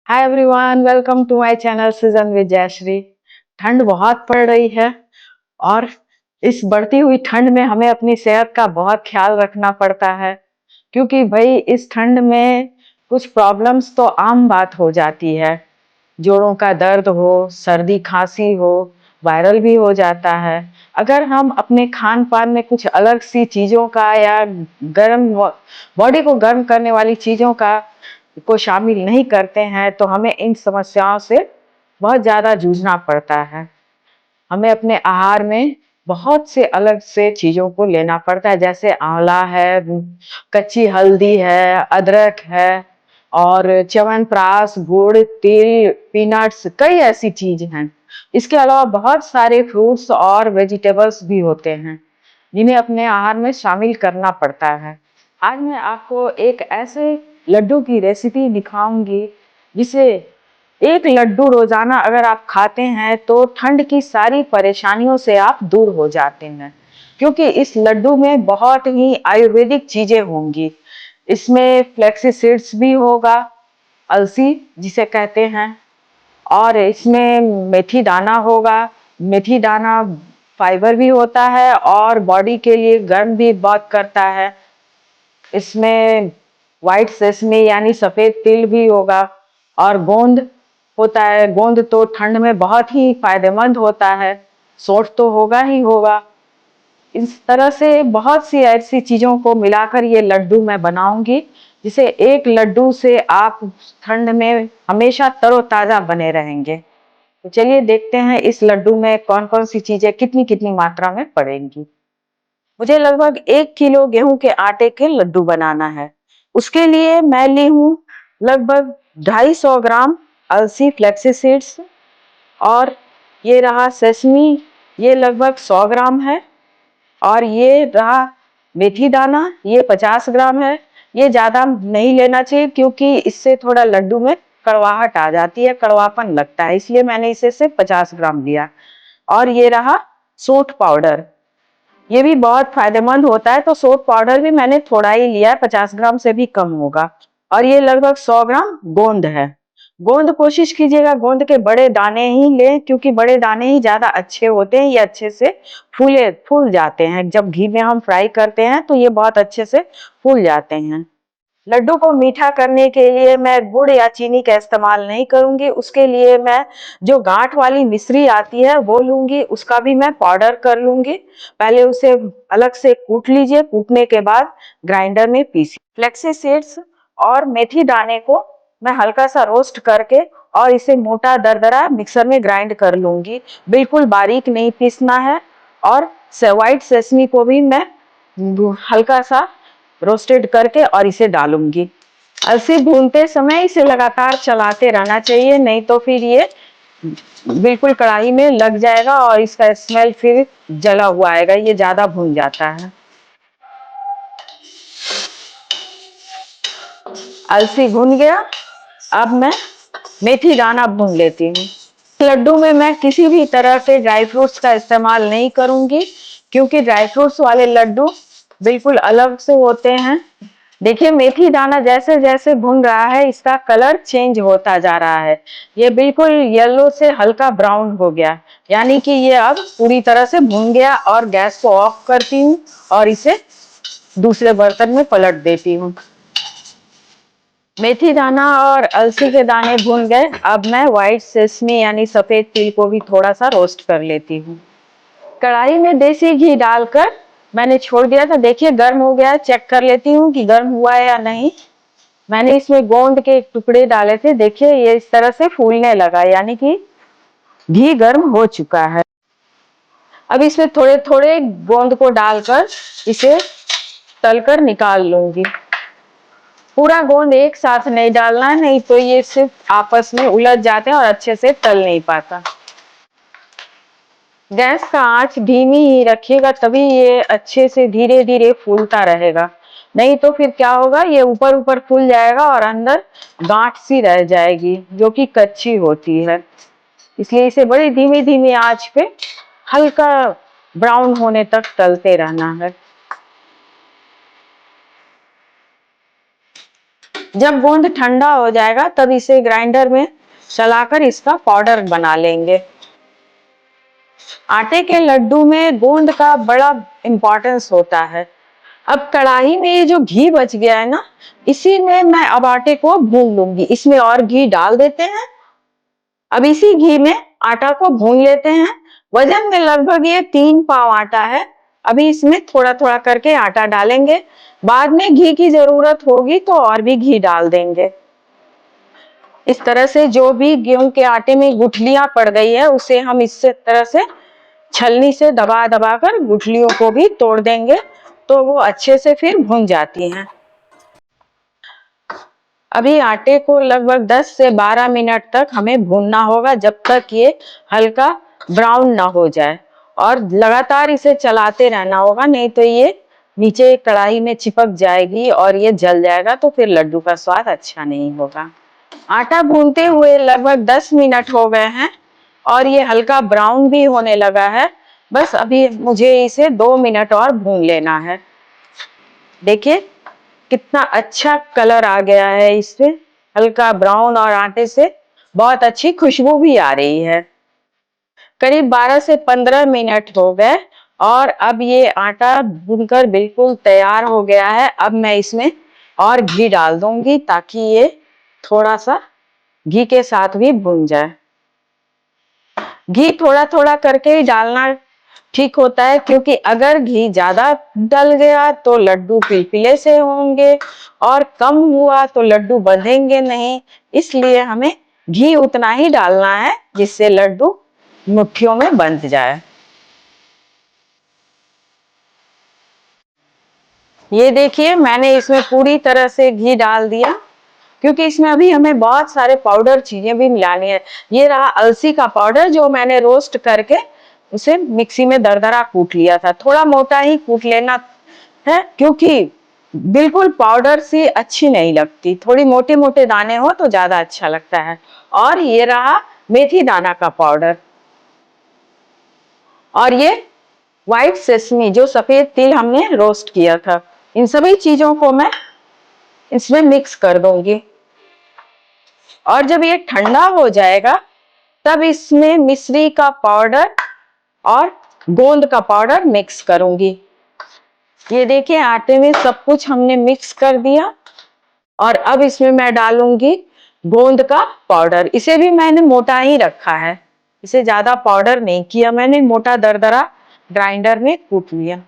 Hi everyone, welcome to my channel season with Jayshree. ठंड बहुत पड़ रही है और इस बढ़ती हुई ठंड में हमें अपनी सेहत का बहुत ख्याल रखना पड़ता है, क्योंकि भाई इस ठंड में कुछ प्रॉब्लम्स तो आम बात हो जाती है। जोड़ों का दर्द हो, सर्दी खांसी हो, वायरल भी हो जाता है। अगर हम अपने खान पान में कुछ अलग सी चीज़ों का या गर्म बॉडी को गर्म करने वाली चीज़ों को शामिल नहीं करते हैं तो हमें इन समस्याओं से बहुत ज़्यादा जूझना पड़ता है। हमें अपने आहार में बहुत से अलग से चीज़ों को लेना पड़ता है, जैसे आंवला है, कच्ची हल्दी है, अदरक है और च्यवनप्राश, गुड़, तिल, पीनट्स, कई ऐसी चीज हैं। इसके अलावा बहुत सारे फ्रूट्स और वेजिटेबल्स भी होते हैं जिन्हें अपने आहार में शामिल करना पड़ता है। आज मैं आपको एक ऐसे लड्डू की रेसिपी दिखाऊंगी जिसे एक लड्डू रोजाना अगर आप खाते हैं तो ठंड की सारी परेशानियों से आप दूर हो जाते हैं, क्योंकि इस लड्डू में बहुत ही आयुर्वेदिक चीजें होंगी। इसमें फ्लेक्सी सीड्स भी होगा, अलसी जिसे कहते हैं, और इसमें मेथी दाना होगा। मेथी दाना फाइबर भी होता है और बॉडी के लिए गर्म भी बहुत करता है। इसमें व्हाइट सेसमी यानी सफेद तिल भी होगा और गोंद होता है। गोंद तो ठंड में बहुत ही फायदेमंद होता है। सौंठ तो होगा ही होगा। इस तरह से बहुत सी ऐसी चीजों को मिलाकर ये लड्डू मैं बनाऊंगी, जिसे एक लड्डू से आप ठंड में हमेशा तरोताजा बने रहेंगे। तो चलिए देखते हैं इस लड्डू में कौन कौन सी चीजें कितनी कितनी मात्रा में पड़ेंगी। मुझे लगभग 1 किलो गेहूं के आटे के लड्डू बनाना है। उसके लिए मैं ली हूँ लगभग 250 ग्राम अलसी फ्लेक्सी सीड्स, और ये रहा सेसमी, ये लगभग 100 ग्राम है, और ये रहा मेथी दाना, ये 50 ग्राम है। ये ज्यादा नहीं लेना चाहिए क्योंकि इससे थोड़ा लड्डू में कड़वाहट आ जाती है, कड़वापन लगता है, इसलिए मैंने इसे सिर्फ 50 ग्राम लिया। और ये रहा सौंठ पाउडर, ये भी बहुत फायदेमंद होता है, तो सौंठ पाउडर भी मैंने थोड़ा ही लिया है, 50 ग्राम से भी कम होगा। और ये लगभग 100 ग्राम गोंद है। गोंद कोशिश कीजिएगा गोंद के बड़े दाने ही लें, क्योंकि बड़े दाने ही ज्यादा अच्छे होते हैं। ये अच्छे से फूल जाते हैं, जब घी में हम फ्राई करते हैं तो ये बहुत अच्छे से फूल जाते हैं। लड्डू को मीठा करने के लिए मैं गुड़ या चीनी का इस्तेमाल नहीं करूंगी। उसके लिए मैं जो गांठ वाली मिश्री आती है वो लूंगी, उसका भी मैं पाउडर कर लूंगी। पहले उसे अलग से कूट लीजिए, कूटने के बाद ग्राइंडर में पीसिए। फ्लेक्सी सीड्स और मेथी दाने को मैं हल्का सा रोस्ट करके और इसे मोटा दरदरा मिक्सर में ग्राइंड कर लूंगी, बिल्कुल बारीक नहीं पीसना है। और व्हाइट सेसमी को भी मैं हल्का सा रोस्टेड करके और इसे डालूंगी। अलसी भूनते समय इसे लगातार चलाते रहना चाहिए, नहीं तो फिर ये बिल्कुल कढ़ाई में लग जाएगा और इसका स्मेल फिर जला हुआ आएगा, ये ज्यादा भून जाता है। अलसी भून गया, अब मैं मेथी दाना भून लेती हूँ। लड्डू में मैं किसी भी तरह के ड्राई फ्रूट्स का इस्तेमाल नहीं करूंगी, क्योंकि ड्राई फ्रूट्स वाले लड्डू बिल्कुल अलग से होते हैं। देखिए मेथी दाना जैसे जैसे भुन रहा है इसका कलर चेंज होता जा रहा है, ये बिल्कुल येलो से हल्का ब्राउन हो गया, यानी कि ये अब पूरी तरह से भुन गया। और गैस को ऑफ करती हूँ और इसे दूसरे बर्तन में पलट देती हूँ। मेथी दाना और अलसी के दाने भून गए, अब मैं व्हाइट सेसमी यानी सफेद तिल को भी थोड़ा सा रोस्ट कर लेती हूँ। कढ़ाई में देसी घी डालकर मैंने छोड़ दिया था, देखिए गर्म हो गया है। चेक कर लेती हूँ कि गर्म हुआ है या नहीं। मैंने इसमें गोंद के टुकड़े डाले थे, देखिए ये इस तरह से फूलने लगा, यानी कि घी गर्म हो चुका है। अब इसमें थोड़े थोड़े गोंद को डालकर इसे तलकर निकाल लूंगी। पूरा गोंद एक साथ नहीं डालना है, नहीं तो ये सिर्फ आपस में उलझ जाते हैं और अच्छे से तल नहीं पाता। गैस का आंच धीमी ही रखिएगा, तभी ये अच्छे से धीरे धीरे फूलता रहेगा। नहीं तो फिर क्या होगा, ये ऊपर ऊपर फूल जाएगा और अंदर गांठ सी रह जाएगी जो कि कच्ची होती है। इसलिए इसे बड़ी धीमी धीमी आंच पे हल्का ब्राउन होने तक तलते रहना है। जब गोंद ठंडा हो जाएगा तब इसे ग्राइंडर में चलाकर इसका पाउडर बना लेंगे। आटे के लड्डू में गोंद का बड़ा इंपॉर्टेंस होता है। अब कढ़ाई में ये जो घी बच गया है ना, इसी में मैं अब आटे को भून लूंगी। इसमें और घी डाल देते हैं। अब इसी घी में आटा को भून लेते हैं। वजन में लगभग ये 3 पाव आटा है। अभी इसमें थोड़ा थोड़ा करके आटा डालेंगे। बाद में घी की जरूरत होगी तो और भी घी डाल देंगे। इस तरह से जो भी गेहूं के आटे में गुठलियां पड़ गई है उसे हम इस तरह से छलनी से दबा दबा कर गुठलियों को भी तोड़ देंगे, तो वो अच्छे से फिर भुन जाती हैं। अभी आटे को लगभग 10 से 12 मिनट तक हमें भूनना होगा, जब तक ये हल्का ब्राउन ना हो जाए। और लगातार इसे चलाते रहना होगा, नहीं तो ये नीचे कढ़ाई में चिपक जाएगी और ये जल जाएगा, तो फिर लड्डू का स्वाद अच्छा नहीं होगा। आटा भूनते हुए लगभग 10 मिनट हो गए हैं और ये हल्का ब्राउन भी होने लगा है। बस अभी मुझे इसे 2 मिनट और भून लेना है। देखिए कितना अच्छा कलर आ गया है इससे, हल्का ब्राउन, और आटे से बहुत अच्छी खुशबू भी आ रही है। करीब 12 से 15 मिनट हो गए और अब ये आटा भूनकर बिल्कुल तैयार हो गया है। अब मैं इसमें और घी डाल दूंगी ताकि ये थोड़ा सा घी के साथ भी भून जाए। घी थोड़ा थोड़ा करके ही डालना ठीक होता है, क्योंकि अगर घी ज्यादा डल गया तो लड्डू पिलपिले से होंगे और कम हुआ तो लड्डू बंधेंगे नहीं। इसलिए हमें घी उतना ही डालना है जिससे लड्डू मुट्ठियों में बंध जाए। ये देखिए मैंने इसमें पूरी तरह से घी डाल दिया, क्योंकि इसमें अभी हमें बहुत सारे पाउडर चीजें भी मिलानी है। ये रहा अलसी का पाउडर जो मैंने रोस्ट करके उसे मिक्सी में दरदरा कूट लिया था। थोड़ा मोटा ही कूट लेना है, क्योंकि बिल्कुल पाउडर सी अच्छी नहीं लगती, थोड़ी मोटे मोटे दाने हो तो ज्यादा अच्छा लगता है। और ये रहा मेथी दाना का पाउडर, और ये व्हाइट सेसमी जो सफेद तिल हमने रोस्ट किया था। इन सभी चीजों को मैं इसमें मिक्स कर दूंगी। और जब ये ठंडा हो जाएगा तब इसमें मिश्री का पाउडर और गोंद का पाउडर मिक्स करूंगी। ये देखिए आटे में सब कुछ हमने मिक्स कर दिया और अब इसमें मैं डालूंगी गोंद का पाउडर। इसे भी मैंने मोटा ही रखा है, इसे ज्यादा पाउडर नहीं किया मैंने, मोटा दरदरा ग्राइंडर में कूट लिया।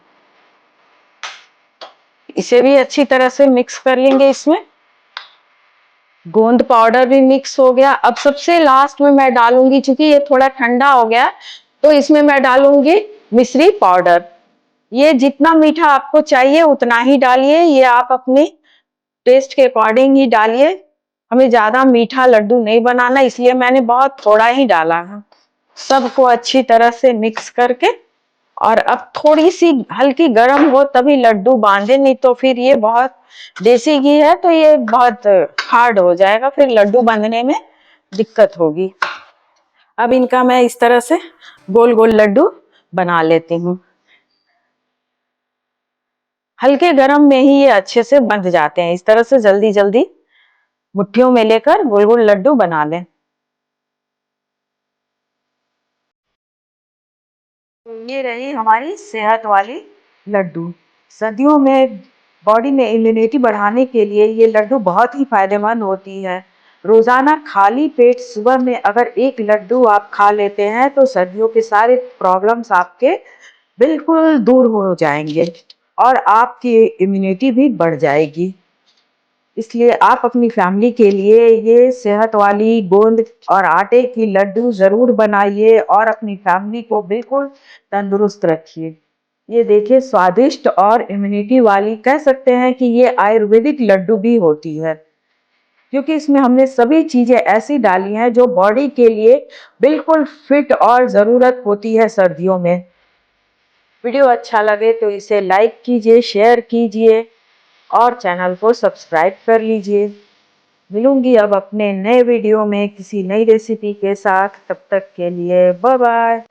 इसे भी अच्छी तरह से मिक्स कर लेंगे। इसमें गोंद पाउडर भी मिक्स हो गया। अब सबसे लास्ट में मैं डालूंगी, चूंकि ये थोड़ा ठंडा हो गया तो इसमें मैं डालूंगी मिश्री पाउडर। ये जितना मीठा आपको चाहिए उतना ही डालिए, ये आप अपने टेस्ट के अकॉर्डिंग ही डालिए। हमें ज्यादा मीठा लड्डू नहीं बनाना, इसलिए मैंने बहुत थोड़ा ही डाला है। सबको अच्छी तरह से मिक्स करके, और अब थोड़ी सी हल्की गर्म हो तभी लड्डू बांधे, नहीं तो फिर ये बहुत देसी घी है तो ये बहुत हार्ड हो जाएगा, फिर लड्डू बांधने में दिक्कत होगी। अब इनका मैं इस तरह से गोल गोल लड्डू बना लेती हूँ। हल्के गरम में ही ये अच्छे से बंध जाते हैं। इस तरह से जल्दी जल्दी मुट्ठियों में लेकर गोल गोल लड्डू बना लें। ये रही हमारी सेहत वाली लड्डू। सर्दियों में बॉडी में इम्यूनिटी बढ़ाने के लिए ये लड्डू बहुत ही फायदेमंद होती है। रोजाना खाली पेट सुबह में अगर एक लड्डू आप खा लेते हैं तो सर्दियों के सारे प्रॉब्लम्स आपके बिल्कुल दूर हो जाएंगे और आपकी इम्यूनिटी भी बढ़ जाएगी। इसलिए आप अपनी फैमिली के लिए ये सेहत वाली गोंद और आटे की लड्डू जरूर बनाइए और अपनी फैमिली को बिल्कुल तंदुरुस्त रखिए। ये देखिए स्वादिष्ट और इम्यूनिटी वाली, कह सकते हैं कि ये आयुर्वेदिक लड्डू भी होती है, क्योंकि इसमें हमने सभी चीजें ऐसी डाली हैं जो बॉडी के लिए बिल्कुल फिट और जरूरत होती है सर्दियों में। वीडियो अच्छा लगे तो इसे लाइक कीजिए, शेयर कीजिए और चैनल को सब्सक्राइब कर लीजिए। मिलूंगी अब अपने नए वीडियो में किसी नई रेसिपी के साथ। तब तक के लिए बाय बाय।